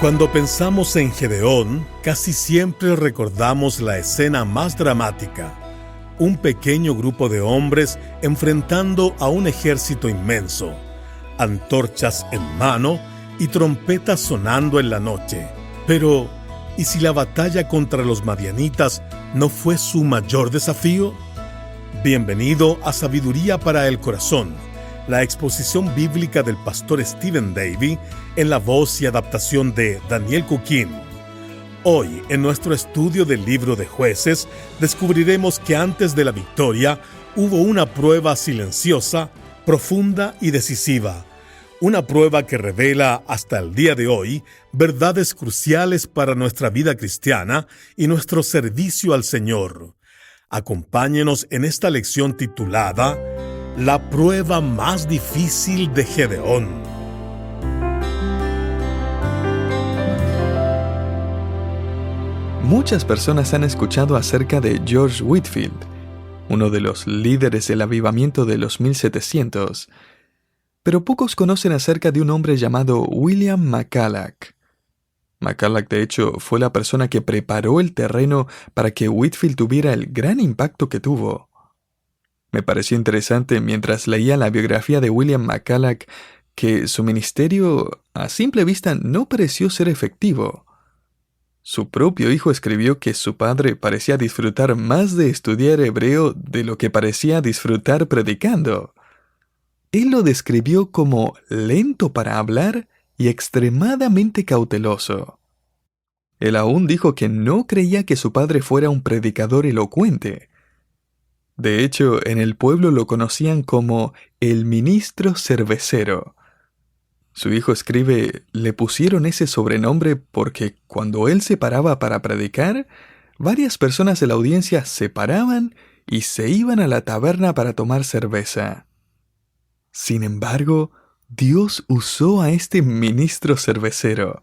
Cuando pensamos en Gedeón, casi siempre recordamos la escena más dramática: un pequeño grupo de hombres enfrentando a un ejército inmenso, antorchas en mano y trompetas sonando en la noche. Pero, ¿y si la batalla contra los madianitas no fue su mayor desafío? Bienvenido a Sabiduría para el Corazón, la exposición bíblica del pastor Stephen Davey en la voz y adaptación de Daniel Cuquín. Hoy, en nuestro estudio del libro de Jueces, descubriremos que antes de la victoria hubo una prueba silenciosa, profunda y decisiva. Una prueba que revela hasta el día de hoy verdades cruciales para nuestra vida cristiana y nuestro servicio al Señor. Acompáñenos en esta lección titulada La prueba más difícil de Gedeón. Muchas personas han escuchado acerca de George Whitefield, uno de los líderes del avivamiento de los 1700, pero pocos conocen acerca de un hombre llamado William McCulloch. McCulloch, de hecho, fue la persona que preparó el terreno para que Whitefield tuviera el gran impacto que tuvo. Me pareció interesante mientras leía la biografía de William McCulloch que su ministerio a simple vista no pareció ser efectivo. Su propio hijo escribió que su padre parecía disfrutar más de estudiar hebreo de lo que parecía disfrutar predicando. Él lo describió como lento para hablar y extremadamente cauteloso. Él aún dijo que no creía que su padre fuera un predicador elocuente. De hecho, en el pueblo lo conocían como el ministro cervecero. Su hijo escribe, le pusieron ese sobrenombre porque cuando él se paraba para predicar, varias personas de la audiencia se paraban y se iban a la taberna para tomar cerveza. Sin embargo, Dios usó a este ministro cervecero.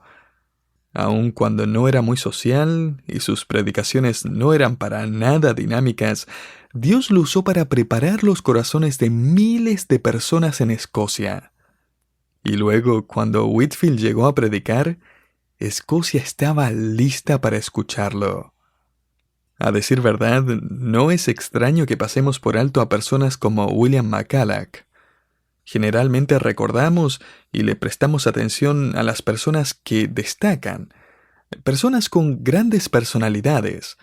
Aun cuando no era muy social y sus predicaciones no eran para nada dinámicas, Dios lo usó para preparar los corazones de miles de personas en Escocia. Y luego, cuando Whitefield llegó a predicar, Escocia estaba lista para escucharlo. A decir verdad, no es extraño que pasemos por alto a personas como William McCulloch. Generalmente recordamos y le prestamos atención a las personas que destacan, personas con grandes personalidades.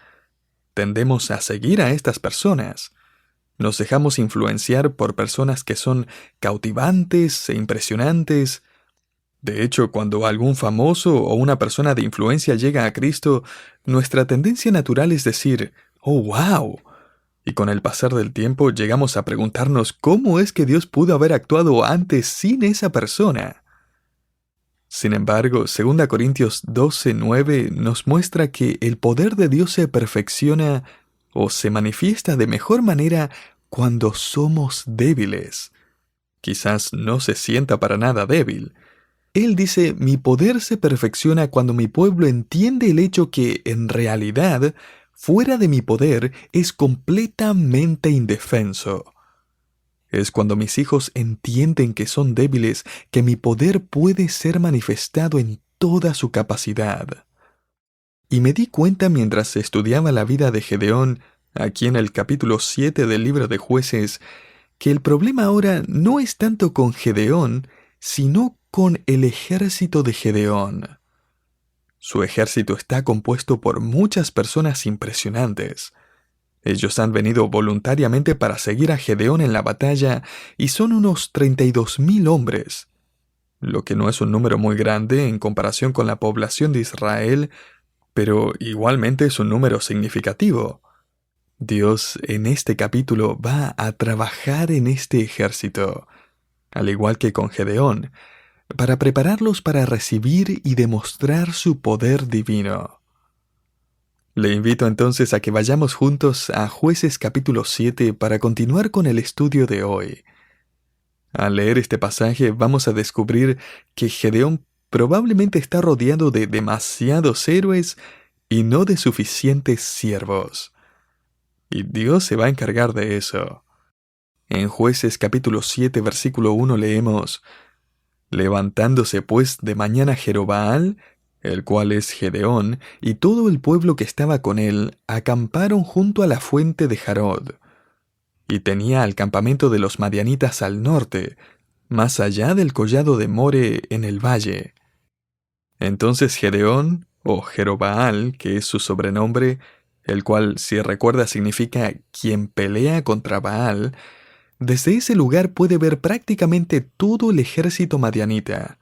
Tendemos a seguir a estas personas. Nos dejamos influenciar por personas que son cautivantes e impresionantes. De hecho, cuando algún famoso o una persona de influencia llega a Cristo, nuestra tendencia natural es decir, ¡oh, wow! Y con el pasar del tiempo llegamos a preguntarnos cómo es que Dios pudo haber actuado antes sin esa persona. Sin embargo, 2 Corintios 12:9 nos muestra que el poder de Dios se perfecciona o se manifiesta de mejor manera cuando somos débiles. Quizás no se sienta para nada débil. Él dice, mi poder se perfecciona cuando mi pueblo entiende el hecho que, en realidad, fuera de mi poder es completamente indefenso. Es cuando mis hijos entienden que son débiles que mi poder puede ser manifestado en toda su capacidad. Y me di cuenta mientras estudiaba la vida de Gedeón, aquí en el capítulo 7 del libro de Jueces, que el problema ahora no es tanto con Gedeón, sino con el ejército de Gedeón. Su ejército está compuesto por muchas personas impresionantes. Ellos han venido voluntariamente para seguir a Gedeón en la batalla y son unos 32,000 hombres, lo que no es un número muy grande en comparación con la población de Israel, pero igualmente es un número significativo. Dios en este capítulo va a trabajar en este ejército, al igual que con Gedeón, para prepararlos para recibir y demostrar su poder divino. Le invito entonces a que vayamos juntos a Jueces capítulo 7 para continuar con el estudio de hoy. Al leer este pasaje vamos a descubrir que Gedeón probablemente está rodeado de demasiados héroes y no de suficientes siervos. Y Dios se va a encargar de eso. En Jueces capítulo 7 versículo 1 leemos, levantándose pues de mañana Jerobbaal, el cual es Gedeón, y todo el pueblo que estaba con él, acamparon junto a la fuente de Jarod, y tenía el campamento de los madianitas al norte, más allá del collado de More en el valle. Entonces Gedeón, o Jerobaal, que es su sobrenombre, el cual, si recuerda, significa quien pelea contra Baal, desde ese lugar puede ver prácticamente todo el ejército madianita.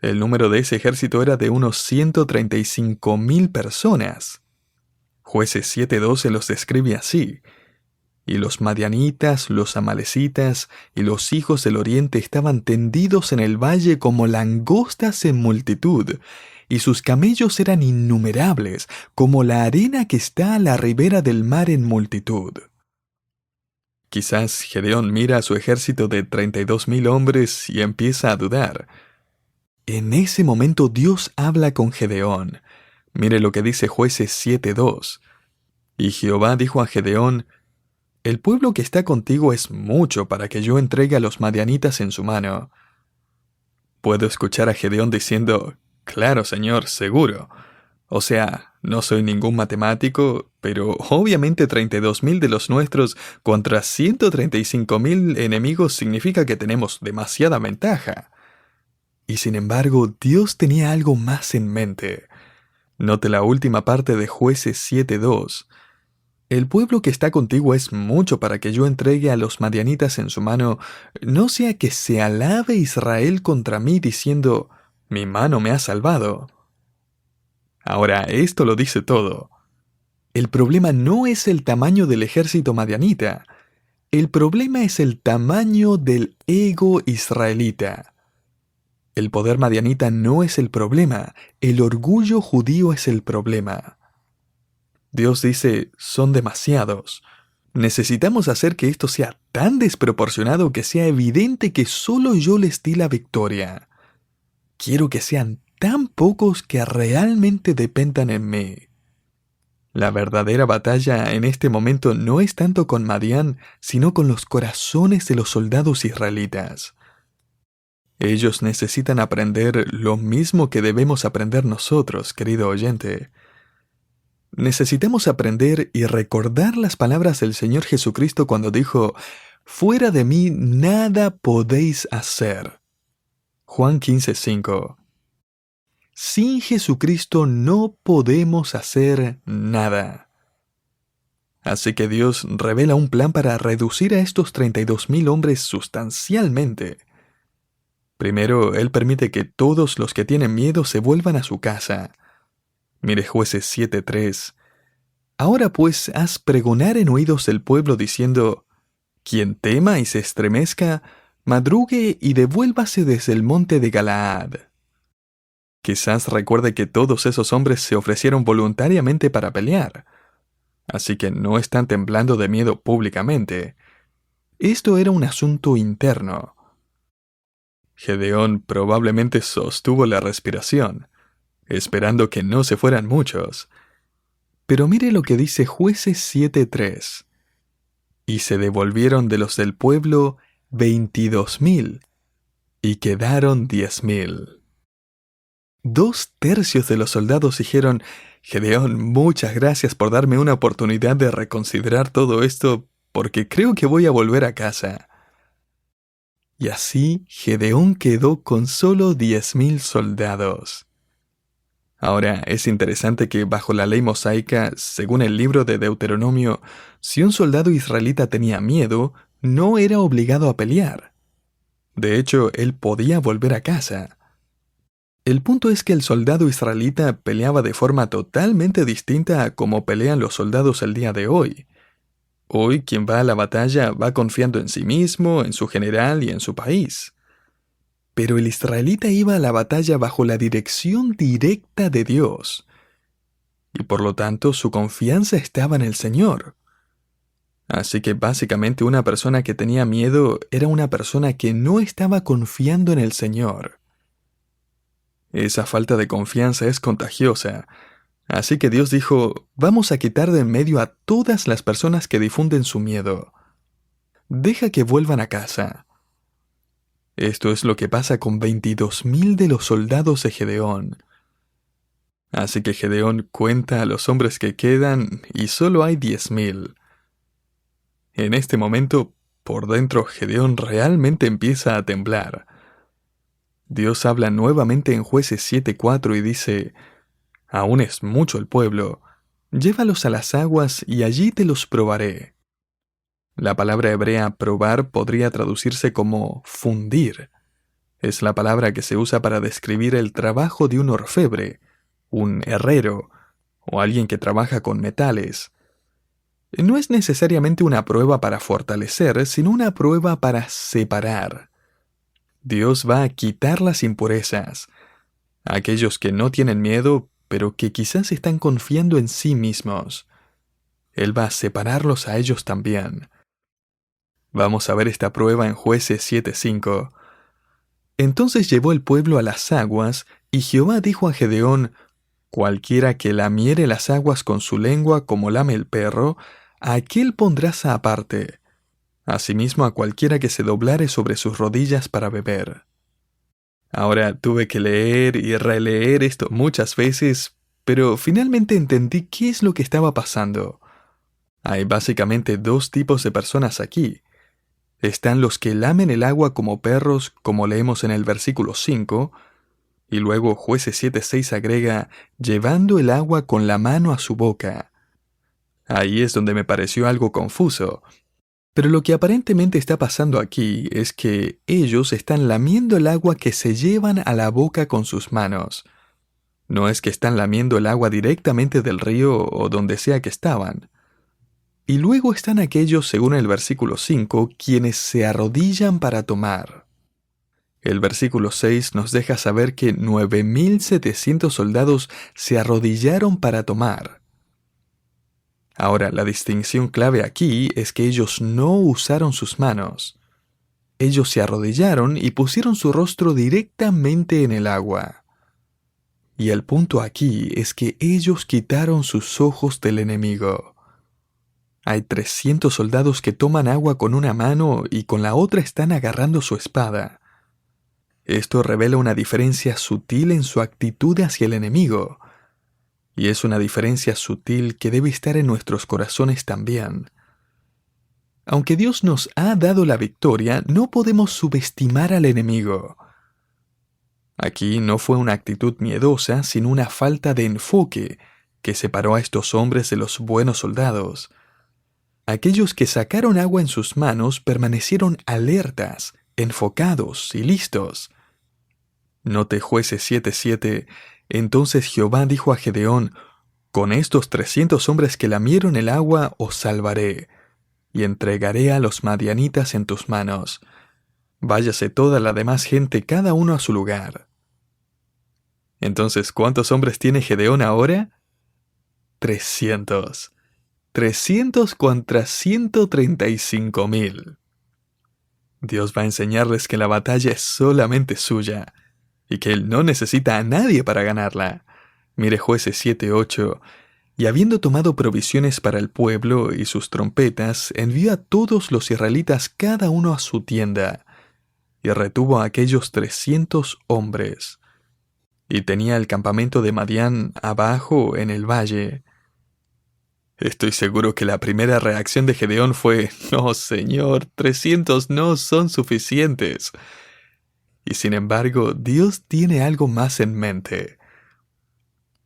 El número de ese ejército era de unos 135,000 personas. Jueces 7:12 los describe así: y los madianitas, los amalecitas y los hijos del oriente estaban tendidos en el valle como langostas en multitud, y sus camellos eran innumerables, como la arena que está a la ribera del mar en multitud. Quizás Gedeón mira a su ejército de 32,000 hombres y empieza a dudar. En ese momento Dios habla con Gedeón. Mire lo que dice Jueces 7:2. Y Jehová dijo a Gedeón: el pueblo que está contigo es mucho para que yo entregue a los madianitas en su mano. Puedo escuchar a Gedeón diciendo: claro, Señor, seguro. O sea, no soy ningún matemático, pero obviamente 32,000 de los nuestros contra 135,000 enemigos significa que tenemos demasiada ventaja. Y sin embargo, Dios tenía algo más en mente. Note la última parte de Jueces 7:2. El pueblo que está contigo es mucho para que yo entregue a los madianitas en su mano, no sea que se alabe Israel contra mí diciendo: mi mano me ha salvado. Ahora, esto lo dice todo. El problema no es el tamaño del ejército madianita. El problema es el tamaño del ego israelita. El poder madianita no es el problema, el orgullo judío es el problema. Dios dice: son demasiados. Necesitamos hacer que esto sea tan desproporcionado que sea evidente que solo yo les di la victoria. Quiero que sean tan pocos que realmente dependan en mí. La verdadera batalla en este momento no es tanto con Madián, sino con los corazones de los soldados israelitas. Ellos necesitan aprender lo mismo que debemos aprender nosotros, querido oyente. Necesitamos aprender y recordar las palabras del Señor Jesucristo cuando dijo: fuera de mí nada podéis hacer. Juan 15:5. Sin Jesucristo no podemos hacer nada. Así que Dios revela un plan para reducir a estos 32,000 hombres sustancialmente. Primero, Él permite que todos los que tienen miedo se vuelvan a su casa. Mire Jueces 7:3. Ahora pues haz pregonar en oídos del pueblo diciendo: quien tema y se estremezca, madrugue y devuélvase desde el monte de Galaad. Quizás recuerde que todos esos hombres se ofrecieron voluntariamente para pelear, así que no están temblando de miedo públicamente. Esto era un asunto interno. Gedeón probablemente sostuvo la respiración, esperando que no se fueran muchos. Pero mire lo que dice Jueces 7:3. Y se devolvieron de los del pueblo 22,000, y quedaron 10,000. 2/3 de los soldados dijeron: Gedeón, muchas gracias por darme una oportunidad de reconsiderar todo esto, porque creo que voy a volver a casa. Y así Gedeón quedó con solo 10,000 soldados. Ahora, es interesante que bajo la ley mosaica, según el libro de Deuteronomio, si un soldado israelita tenía miedo, no era obligado a pelear. De hecho, él podía volver a casa. El punto es que el soldado israelita peleaba de forma totalmente distinta a como pelean los soldados el día de hoy. Hoy, quien va a la batalla va confiando en sí mismo, en su general y en su país. Pero el israelita iba a la batalla bajo la dirección directa de Dios. Y por lo tanto, su confianza estaba en el Señor. Así que básicamente una persona que tenía miedo era una persona que no estaba confiando en el Señor. Esa falta de confianza es contagiosa. Así que Dios dijo: vamos a quitar de en medio a todas las personas que difunden su miedo. Deja que vuelvan a casa. Esto es lo que pasa con 22,000 de los soldados de Gedeón. Así que Gedeón cuenta a los hombres que quedan y solo hay 10,000. En este momento, por dentro, Gedeón realmente empieza a temblar. Dios habla nuevamente en Jueces 7:4 y dice: «Aún es mucho el pueblo, llévalos a las aguas y allí te los probaré». La palabra hebrea probar podría traducirse como fundir. Es la palabra que se usa para describir el trabajo de un orfebre, un herrero o alguien que trabaja con metales. No es necesariamente una prueba para fortalecer, sino una prueba para separar. Dios va a quitar las impurezas. Aquellos que no tienen miedo, pero que quizás están confiando en sí mismos. Él va a separarlos a ellos también. Vamos a ver esta prueba en Jueces 7:5. Entonces llevó el pueblo a las aguas, y Jehová dijo a Gedeón: «Cualquiera que lamiere las aguas con su lengua como lame el perro, a aquél pondrás aparte. Asimismo a cualquiera que se doblare sobre sus rodillas para beber». Ahora tuve que leer y releer esto muchas veces, pero finalmente entendí qué es lo que estaba pasando. Hay básicamente dos tipos de personas aquí. Están los que lamen el agua como perros, como leemos en el versículo 5, y luego Jueces 7:6 agrega, llevando el agua con la mano a su boca. Ahí es donde me pareció algo confuso. Pero lo que aparentemente está pasando aquí es que ellos están lamiendo el agua que se llevan a la boca con sus manos. No es que están lamiendo el agua directamente del río o donde sea que estaban. Y luego están aquellos, según el versículo 5, quienes se arrodillan para tomar. El versículo 6 nos deja saber que 9,700 soldados se arrodillaron para tomar. Ahora, la distinción clave aquí es que ellos no usaron sus manos. Ellos se arrodillaron y pusieron su rostro directamente en el agua. Y el punto aquí es que ellos quitaron sus ojos del enemigo. Hay 300 soldados que toman agua con una mano y con la otra están agarrando su espada. Esto revela una diferencia sutil en su actitud hacia el enemigo. Y es una diferencia sutil que debe estar en nuestros corazones también. Aunque Dios nos ha dado la victoria, no podemos subestimar al enemigo. Aquí no fue una actitud miedosa, sino una falta de enfoque que separó a estos hombres de los buenos soldados. Aquellos que sacaron agua en sus manos permanecieron alertas, enfocados y listos. Note Jueces 7:7. Entonces Jehová dijo a Gedeón: «Con estos 300 hombres que lamieron el agua os salvaré, y entregaré a los madianitas en tus manos. Váyase toda la demás gente cada uno a su lugar». Entonces, ¿cuántos hombres tiene Gedeón ahora? 300. 300 contra 135,000. Dios va a enseñarles que la batalla es solamente suya y que Él no necesita a nadie para ganarla. Mire Jueces 7:8. Y habiendo tomado provisiones para el pueblo y sus trompetas, envió a todos los israelitas cada uno a su tienda, y retuvo a aquellos 300 hombres. Y tenía el campamento de Madián abajo en el valle. Estoy seguro que la primera reacción de Gedeón fue: «No, Señor, 300 no son suficientes». Y sin embargo, Dios tiene algo más en mente.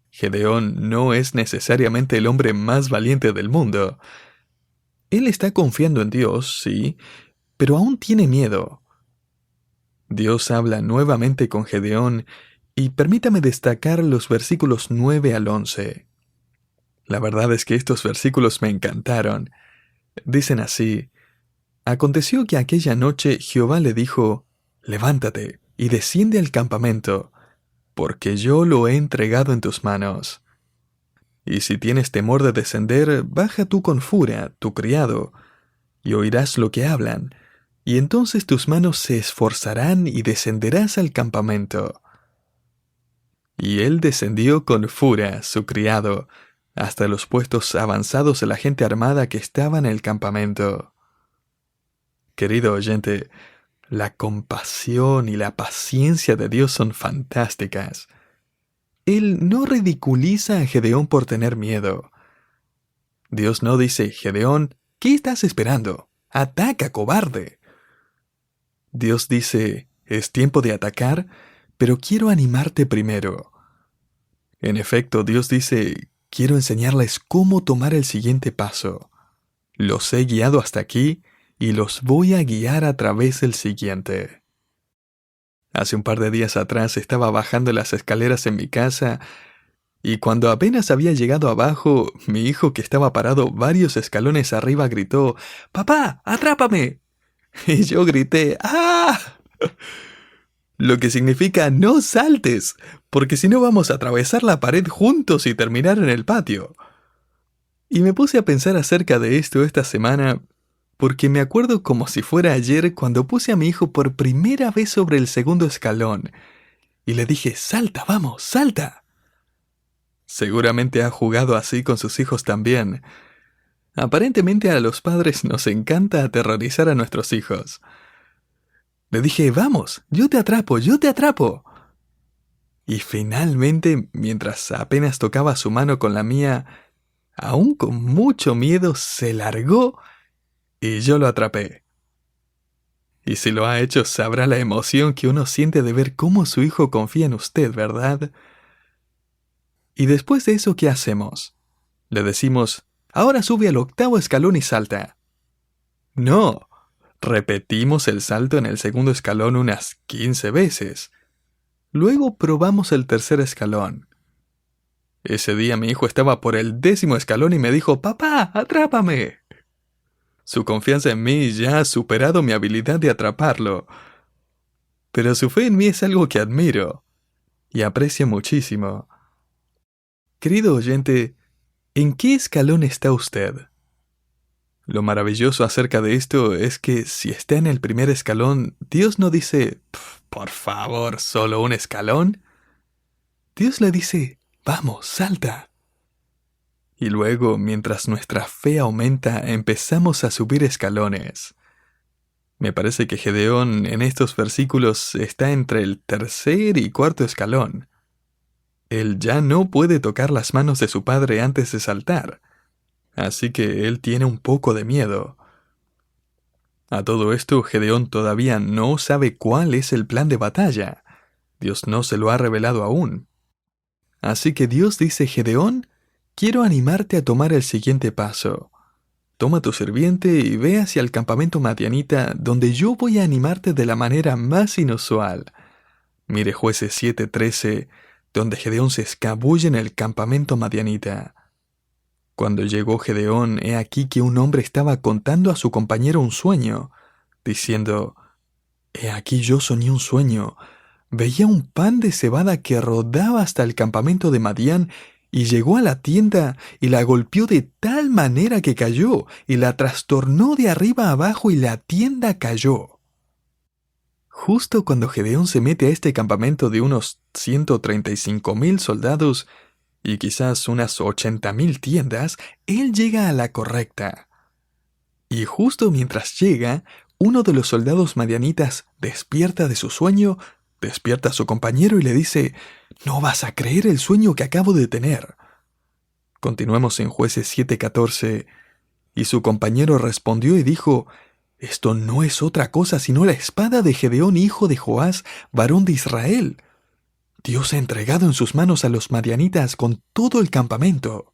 Gedeón no es necesariamente el hombre más valiente del mundo. Él está confiando en Dios, sí, pero aún tiene miedo. Dios habla nuevamente con Gedeón, y permítame destacar los versículos 9 al 11. La verdad es que estos versículos me encantaron. Dicen así: «Aconteció que aquella noche Jehová le dijo: levántate y desciende al campamento, porque yo lo he entregado en tus manos. Y si tienes temor de descender, baja tú con Fura, tu criado, y oirás lo que hablan, y entonces tus manos se esforzarán y descenderás al campamento». Y él descendió con Fura, su criado, hasta los puestos avanzados de la gente armada que estaba en el campamento. Querido oyente, la compasión y la paciencia de Dios son fantásticas. Él no ridiculiza a Gedeón por tener miedo. Dios no dice: Gedeón, ¿qué estás esperando? ¡Ataca, cobarde! Dios dice: es tiempo de atacar, pero quiero animarte primero. En efecto, Dios dice: quiero enseñarles cómo tomar el siguiente paso. Los he guiado hasta aquí y los voy a guiar a través del siguiente. Hace un par de días atrás estaba bajando las escaleras en mi casa y cuando apenas había llegado abajo, mi hijo, que estaba parado varios escalones arriba, gritó: ¡Papá, atrápame! Y yo grité: ¡Ah! Lo que significa: no saltes, porque si no vamos a atravesar la pared juntos y terminar en el patio. Y me puse a pensar acerca de esto esta semana, porque me acuerdo como si fuera ayer cuando puse a mi hijo por primera vez sobre el segundo escalón y le dije: ¡salta, vamos, salta! Seguramente ha jugado así con sus hijos también. Aparentemente a los padres nos encanta aterrorizar a nuestros hijos. Le dije: vamos, yo te atrapo, yo te atrapo. Y finalmente, mientras apenas tocaba su mano con la mía, aún con mucho miedo, se largó y yo lo atrapé. Y si lo ha hecho, sabrá la emoción que uno siente de ver cómo su hijo confía en usted, ¿verdad? Y después de eso, ¿qué hacemos? Le decimos: ahora sube al 8º escalón y salta. No, repetimos el salto en el segundo escalón unas 15 veces. Luego probamos el tercer escalón. Ese día mi hijo estaba por el 10º escalón y me dijo: ¡Papá, atrápame! Su confianza en mí ya ha superado mi habilidad de atraparlo. Pero su fe en mí es algo que admiro y aprecio muchísimo. Querido oyente, ¿en qué escalón está usted? Lo maravilloso acerca de esto es que si está en el primer escalón, Dios no dice: por favor, ¿solo un escalón? Dios le dice: vamos, salta. Y luego, mientras nuestra fe aumenta, empezamos a subir escalones. Me parece que Gedeón en estos versículos está entre el 3er y 4.º escalón. Él ya no puede tocar las manos de su padre antes de saltar, así que él tiene un poco de miedo. A todo esto, Gedeón todavía no sabe cuál es el plan de batalla. Dios no se lo ha revelado aún. Así que Dios dice: Gedeón, quiero animarte a tomar el siguiente paso. Toma tu sirviente y ve hacia el campamento madianita, donde yo voy a animarte de la manera más inusual. Mire Jueces 7:13, donde Gedeón se escabulle en el campamento madianita. Cuando llegó Gedeón, he aquí que un hombre estaba contando a su compañero un sueño, diciendo: he aquí yo soñé un sueño. Veía un pan de cebada que rodaba hasta el campamento de Madián y llegó a la tienda y la golpeó de tal manera que cayó y la trastornó de arriba a abajo y la tienda cayó. Justo cuando Gedeón se mete a este campamento de unos 135,000 soldados y quizás unas 80,000 tiendas, él llega a la correcta. Y justo mientras llega, uno de los soldados madianitas despierta de su sueño, despierta a su compañero y le dice: no vas a creer el sueño que acabo de tener. Continuemos en Jueces 7:14. Y su compañero respondió y dijo: esto no es otra cosa sino la espada de Gedeón, hijo de Joás, varón de Israel. Dios ha entregado en sus manos a los madianitas con todo el campamento.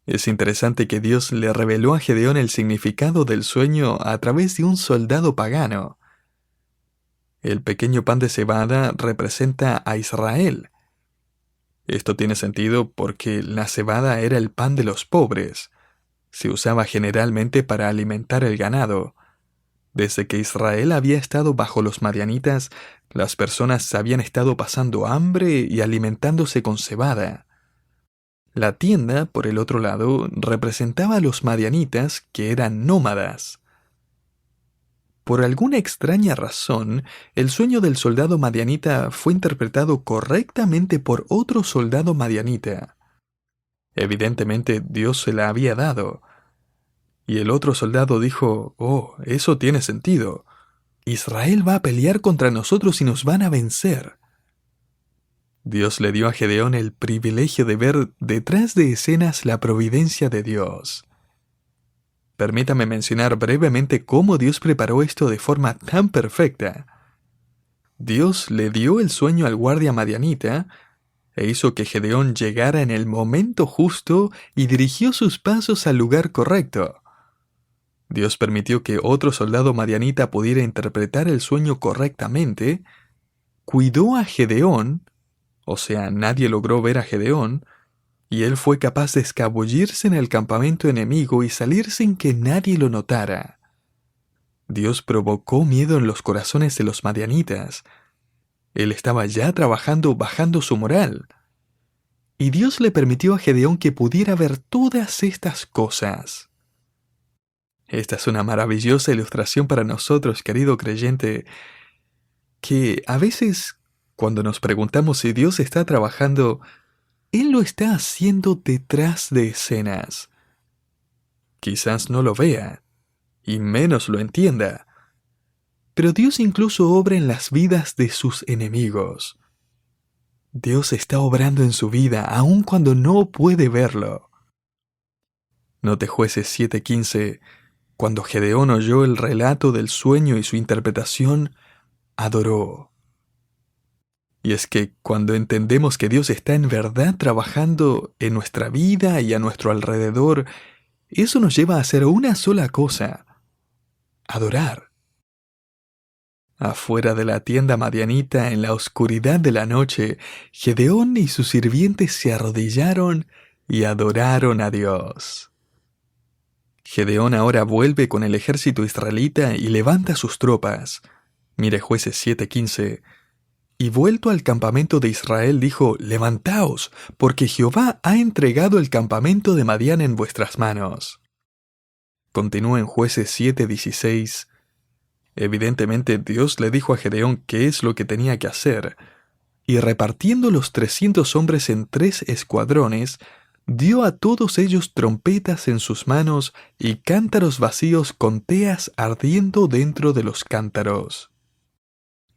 Es interesante que Dios le reveló a Gedeón el significado del sueño a través de un soldado pagano. El pequeño pan de cebada representa a Israel. Esto tiene sentido porque la cebada era el pan de los pobres. Se usaba generalmente para alimentar el ganado. Desde que Israel había estado bajo los madianitas, las personas habían estado pasando hambre y alimentándose con cebada. La tienda, por el otro lado, representaba a los madianitas, que eran nómadas. Por alguna extraña razón, el sueño del soldado madianita fue interpretado correctamente por otro soldado madianita. Evidentemente, Dios se la había dado. Y el otro soldado dijo: oh, eso tiene sentido. Israel va a pelear contra nosotros y nos van a vencer. Dios le dio a Gedeón el privilegio de ver detrás de escenas la providencia de Dios. Permítame mencionar brevemente cómo Dios preparó esto de forma tan perfecta. Dios le dio el sueño al guardia madianita e hizo que Gedeón llegara en el momento justo y dirigió sus pasos al lugar correcto. Dios permitió que otro soldado madianita pudiera interpretar el sueño correctamente, cuidó a Gedeón, o sea, nadie logró ver a Gedeón, y él fue capaz de escabullirse en el campamento enemigo y salir sin que nadie lo notara. Dios provocó miedo en los corazones de los madianitas. Él estaba ya trabajando bajando su moral. Y Dios le permitió a Gedeón que pudiera ver todas estas cosas. Esta es una maravillosa ilustración para nosotros, querido creyente, que a veces, cuando nos preguntamos si Dios está trabajando, Él lo está haciendo detrás de escenas. Quizás no lo vea, y menos lo entienda, pero Dios incluso obra en las vidas de sus enemigos. Dios está obrando en su vida aun cuando no puede verlo. Note Jueces 7:15, cuando Gedeón oyó el relato del sueño y su interpretación, adoró. Y es que cuando entendemos que Dios está en verdad trabajando en nuestra vida y a nuestro alrededor, eso nos lleva a hacer una sola cosa: adorar. Afuera de la tienda madianita, en la oscuridad de la noche, Gedeón y sus sirvientes se arrodillaron y adoraron a Dios. Gedeón ahora vuelve con el ejército israelita y levanta sus tropas. Mire Jueces 7:15. Y vuelto al campamento de Israel dijo: «Levantaos, porque Jehová ha entregado el campamento de Madián en vuestras manos». Continúa en Jueces 7:16. Evidentemente Dios le dijo a Gedeón qué es lo que tenía que hacer, y repartiendo los 300 hombres en 3 escuadrones, dio a todos ellos trompetas en sus manos y cántaros vacíos con teas ardiendo dentro de los cántaros.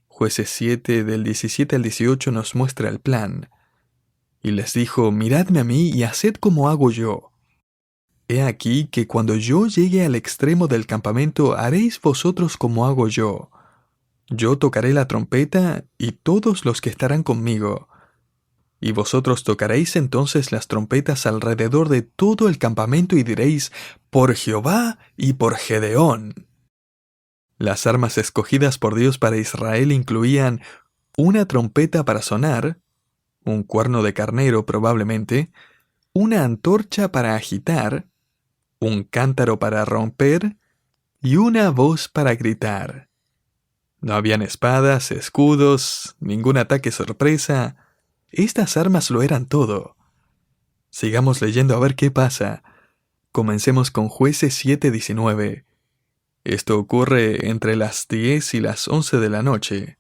Jueces 7 del 17 al 18 nos muestra el plan. Y les dijo: «Miradme a mí y haced como hago yo. He aquí que cuando yo llegue al extremo del campamento haréis vosotros como hago yo. Yo tocaré la trompeta y todos los que estarán conmigo. Y vosotros tocaréis entonces las trompetas alrededor de todo el campamento y diréis: por Jehová y por Gedeón». Las armas escogidas por Dios para Israel incluían una trompeta para sonar, un cuerno de carnero probablemente, una antorcha para agitar, un cántaro para romper y una voz para gritar. No habían espadas, escudos, ningún ataque sorpresa. Estas armas lo eran todo. Sigamos leyendo a ver qué pasa. Comencemos con Jueces 7:19. Esto ocurre entre las 10 y las 11 de la noche,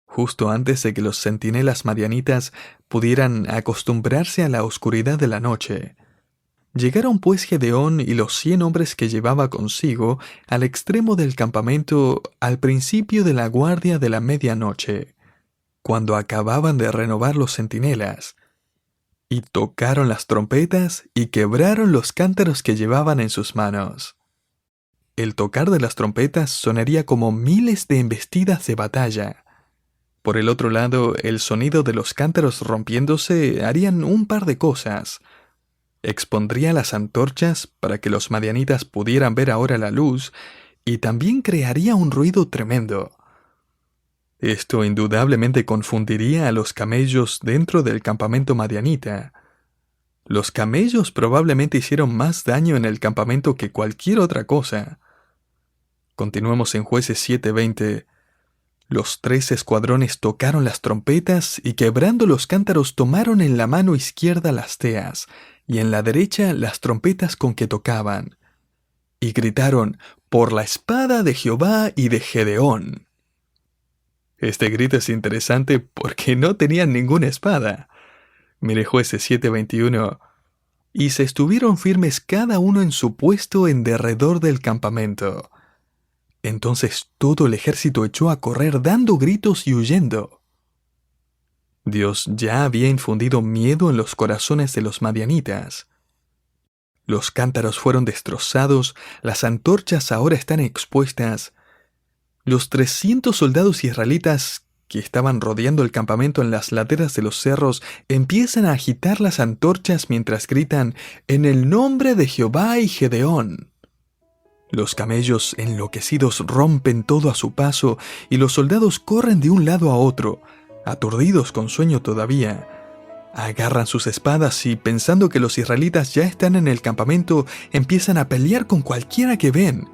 justo antes de que los centinelas madianitas pudieran acostumbrarse a la oscuridad de la noche. Llegaron pues Gedeón y los 100 hombres que llevaba consigo al extremo del campamento al principio de la guardia de la medianoche, cuando acababan de renovar los centinelas, y tocaron las trompetas y quebraron los cántaros que llevaban en sus manos. El tocar de las trompetas sonaría como miles de embestidas de batalla. Por el otro lado, el sonido de los cántaros rompiéndose harían un par de cosas. Expondría las antorchas para que los madianitas pudieran ver ahora la luz, y también crearía un ruido tremendo. Esto indudablemente confundiría a los camellos dentro del campamento madianita. Los camellos probablemente hicieron más daño en el campamento que cualquier otra cosa. Continuemos en Jueces 7:20. Los 3 escuadrones tocaron las trompetas y quebrando los cántaros tomaron en la mano izquierda las teas y en la derecha las trompetas con que tocaban. Y gritaron: «Por la espada de Jehová y de Gedeón». Este grito es interesante porque no tenían ninguna espada. Mire Jueces 7:21. Y se estuvieron firmes cada uno en su puesto en derredor del campamento. Entonces todo el ejército echó a correr dando gritos y huyendo. Dios ya había infundido miedo en los corazones de los madianitas. Los cántaros fueron destrozados, las antorchas ahora están expuestas. Los 300 soldados israelitas que estaban rodeando el campamento en las laderas de los cerros empiezan a agitar las antorchas mientras gritan: «En el nombre de Jehová y Gedeón». Los camellos enloquecidos rompen todo a su paso y los soldados corren de un lado a otro, aturdidos con sueño todavía. Agarran sus espadas y, pensando que los israelitas ya están en el campamento, empiezan a pelear con cualquiera que ven.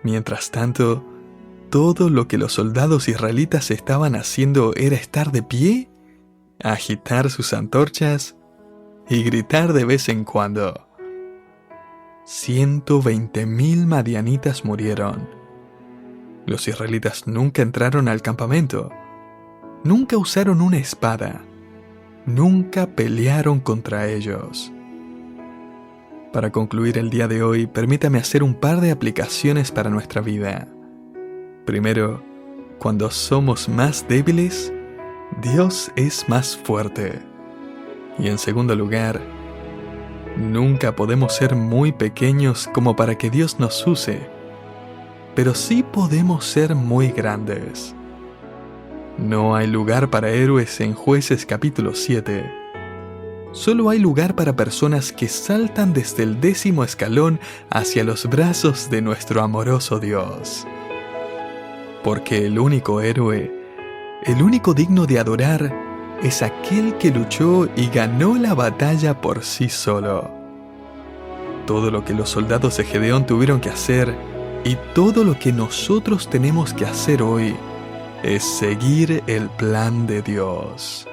Mientras tanto, todo lo que los soldados israelitas estaban haciendo era estar de pie, agitar sus antorchas y gritar de vez en cuando. 120,000 madianitas murieron. Los israelitas nunca entraron al campamento, nunca usaron una espada, nunca pelearon contra ellos. Para concluir el día de hoy, permítame hacer un par de aplicaciones para nuestra vida. Primero, cuando somos más débiles, Dios es más fuerte. Y en segundo lugar, nunca podemos ser muy pequeños como para que Dios nos use, pero sí podemos ser muy grandes. No hay lugar para héroes en Jueces capítulo 7. Solo hay lugar para personas que saltan desde el 10º escalón hacia los brazos de nuestro amoroso Dios. Porque el único héroe, el único digno de adorar, es aquel que luchó y ganó la batalla por sí solo. Todo lo que los soldados de Gedeón tuvieron que hacer y todo lo que nosotros tenemos que hacer hoy es seguir el plan de Dios.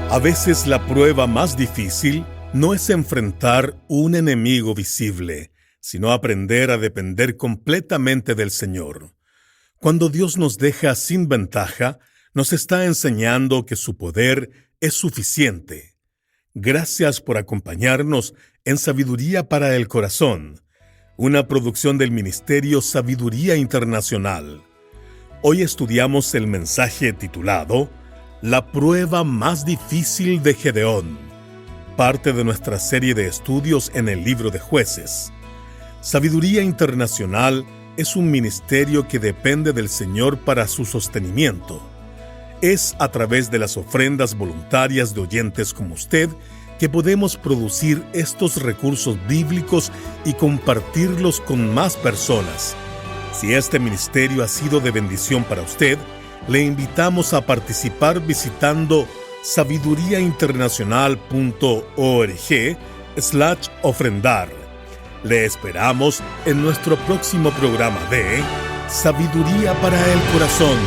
A veces la prueba más difícil no es enfrentar un enemigo visible, sino aprender a depender completamente del Señor. Cuando Dios nos deja sin ventaja, nos está enseñando que su poder es suficiente. Gracias por acompañarnos en Sabiduría para el Corazón, una producción del Ministerio Sabiduría Internacional. Hoy estudiamos el mensaje titulado La prueba más difícil de Gedeón, parte de nuestra serie de estudios en el libro de Jueces. Sabiduría Internacional es un ministerio que depende del Señor para su sostenimiento. Es a través de las ofrendas voluntarias de oyentes como usted que podemos producir estos recursos bíblicos y compartirlos con más personas. Si este ministerio ha sido de bendición para usted, le invitamos a participar visitando sabiduriainternacional.org/ofrendar. Le esperamos en nuestro próximo programa de Sabiduría para el Corazón.